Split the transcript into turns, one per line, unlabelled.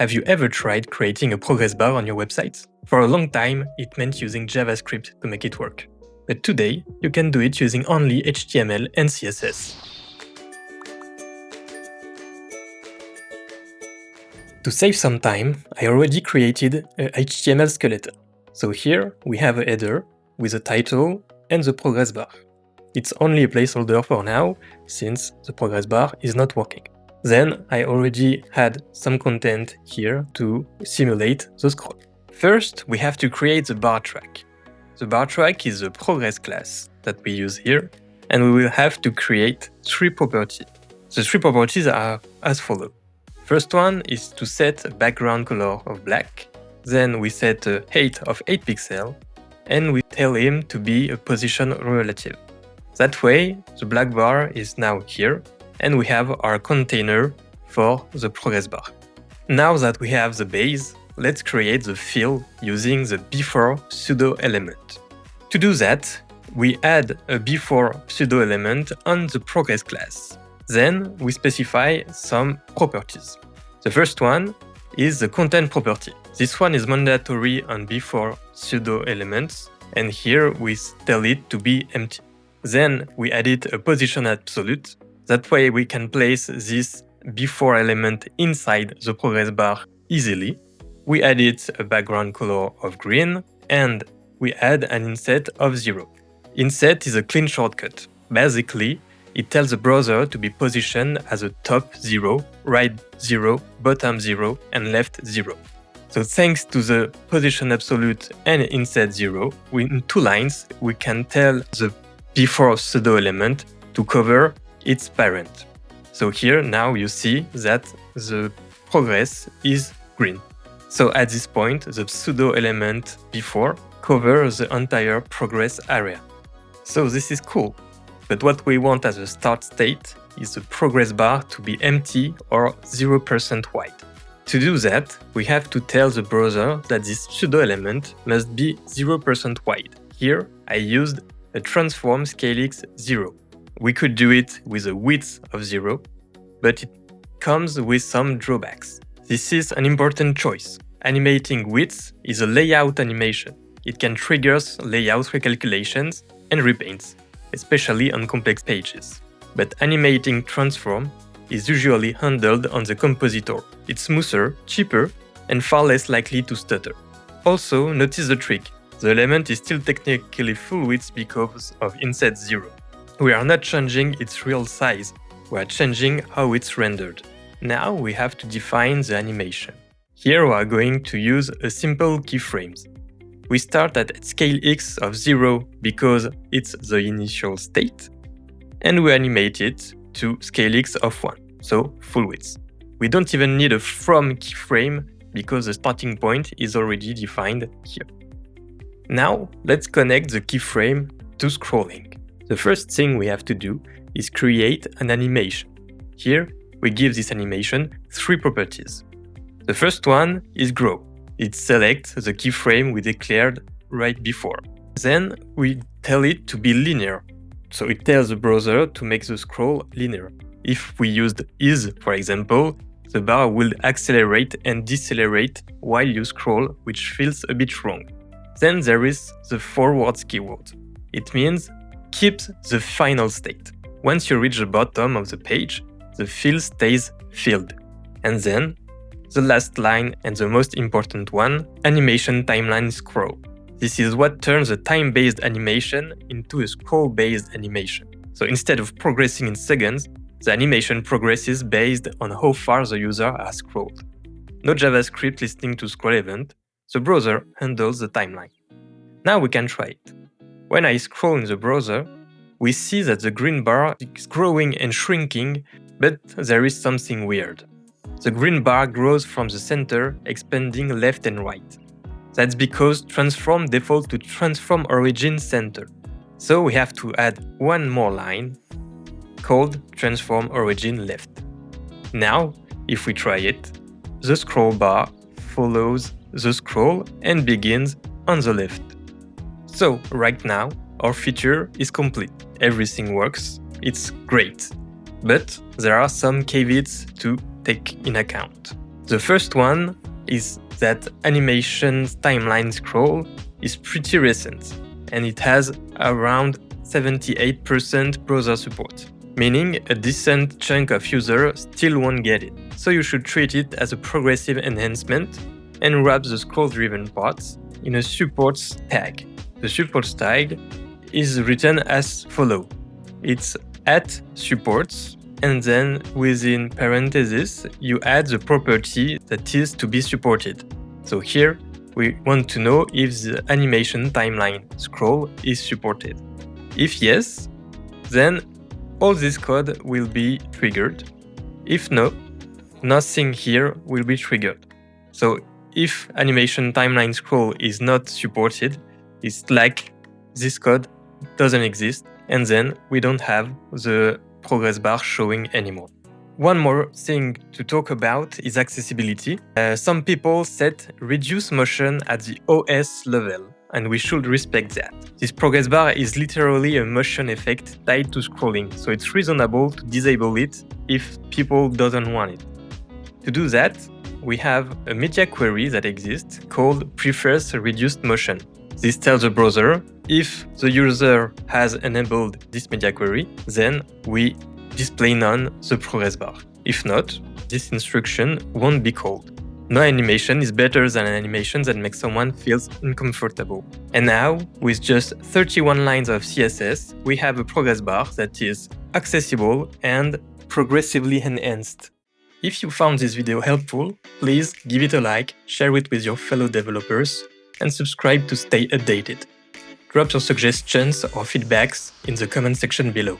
Have you ever tried creating a progress bar on your website? For a long time, it meant using JavaScript to make it work. But today, you can do it using only HTML and CSS. To save some time, I already created a HTML skeleton. So here we have a header with a title and the progress bar. It's only a placeholder for now, since the progress bar is not working. Then I already had some content here to simulate the scroll. First, we have to create the bar track. The bar track is the progress class that we use here, and we will have to create 3 properties. The 3 properties are as follows. First one is to set a background color of black, then we set a height of 8 pixels, and we tell him to be a position relative. That way, the black bar is now here, and we have our container for the progress bar. Now that we have the base, let's create the fill using the before pseudo element. To do that, we add a before pseudo element on the progress class. Then we specify some properties. The first one is the content property. This one is mandatory on before pseudo elements, and here we tell it to be empty. Then we added a position absolute. That way we can place this before element inside the progress bar easily. We added a background color of green, and we add an inset of 0. Inset is a clean shortcut. Basically, it tells the browser to be positioned as a top 0, right 0, bottom 0, and left 0. So thanks to the position absolute and inset 0, in 2 lines, we can tell the before pseudo element to cover its parent. So here now you see that the progress is green. So at this point, the pseudo element before covers the entire progress area. So this is cool. But what we want as a start state is the progress bar to be empty or 0% wide. To do that, we have to tell the browser that this pseudo element must be 0% wide. Here I used a transform scalex 0. We could do it with a width of 0, but it comes with some drawbacks. This is an important choice. Animating width is a layout animation. It can trigger layout recalculations and repaints, especially on complex pages. But animating transform is usually handled on the compositor. It's smoother, cheaper, and far less likely to stutter. Also, notice the trick. The element is still technically full width because of inset 0. We are not changing its real size, we are changing how it's rendered. Now we have to define the animation. Here we are going to use a simple keyframes. We start at scale x of 0 because it's the initial state, and we animate it to scale x of 1, so full width. We don't even need a from keyframe because the starting point is already defined here. Now let's connect the keyframe to scrolling. The first thing we have to do is create an animation. Here we give this animation 3 properties. The first one is grow. It selects the keyframe we declared right before. Then we tell it to be linear. So it tells the browser to make the scroll linear. If we used is, for example, the bar will accelerate and decelerate while you scroll, which feels a bit wrong. Then there is the forwards keyword. It means keep the final state. Once you reach the bottom of the page, the fill stays filled. And then, the last line and the most important one, animation timeline scroll. This is what turns a time-based animation into a scroll-based animation. So instead of progressing in seconds, the animation progresses based on how far the user has scrolled. No JavaScript listening to scroll event, the browser handles the timeline. Now we can try it. When I scroll in the browser, we see that the green bar is growing and shrinking, but there is something weird. The green bar grows from the center, expanding left and right. That's because transform defaults to transform origin center. So we have to add one more line called transform origin left. Now, if we try it, the scroll bar follows the scroll and begins on the left. So right now, our feature is complete. Everything works, it's great. But there are some caveats to take in account. The first one is that animation timeline scroll is pretty recent, and it has around 78% browser support, meaning a decent chunk of users still won't get it. So you should treat it as a progressive enhancement and wrap the scroll-driven parts in a supports tag. The supports tag is written as follows. It's @supports, and then within parentheses, you add the property that is to be supported. So here, we want to know if the animation timeline scroll is supported. If yes, then all this code will be triggered. If no, nothing here will be triggered. So if animation timeline scroll is not supported, it's like this code doesn't exist, and then we don't have the progress bar showing anymore. One more thing to talk about is accessibility. Some people set reduce motion at the OS level, and we should respect that. This progress bar is literally a motion effect tied to scrolling, so it's reasonable to disable it if people don't want it. To do that, we have a media query that exists called prefers reduced motion. This tells the browser if the user has enabled this media query, then we display none the progress bar. If not, this instruction won't be called. No animation is better than an animation that makes someone feel uncomfortable. And now, with just 31 lines of CSS, we have a progress bar that is accessible and progressively enhanced. If you found this video helpful, please give it a like, share it with your fellow developers, and subscribe to stay updated. Drop your suggestions or feedbacks in the comment section below.